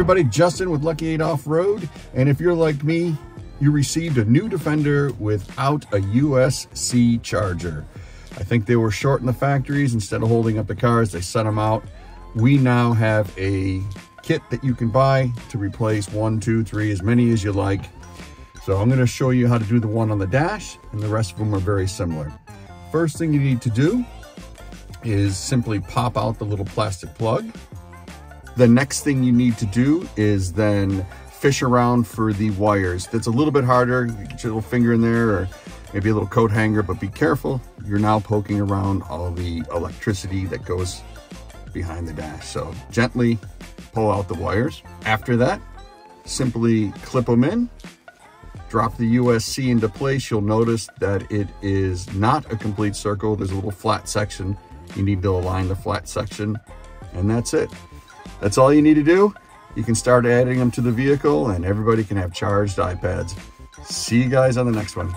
everybody, Justin with Lucky 8 Off-Road, and if you're like me, you received a new Defender without a USB-C charger. I think they were short in the factories. Instead of holding up the cars, they sent them out. We now have a kit that you can buy to replace 1, 2, 3, as many as you like. So I'm going to show you how to do the one on the dash, and the rest of them are very similar. First thing you need to do is simply pop out the little plastic plug. The next thing you need to do is then fish around for the wires. That's a little bit harder. You get your little finger in there, or maybe a little coat hanger, but be careful. You're now poking around all the electricity that goes behind the dash. So gently pull out the wires. After that, simply clip them in. Drop the USB-C into place. You'll notice that it is not a complete circle. There's a little flat section. You need to align the flat section, and that's it. That's all you need to do. You can start adding them to the vehicle, and everybody can have charged iPads. See you guys on the next one.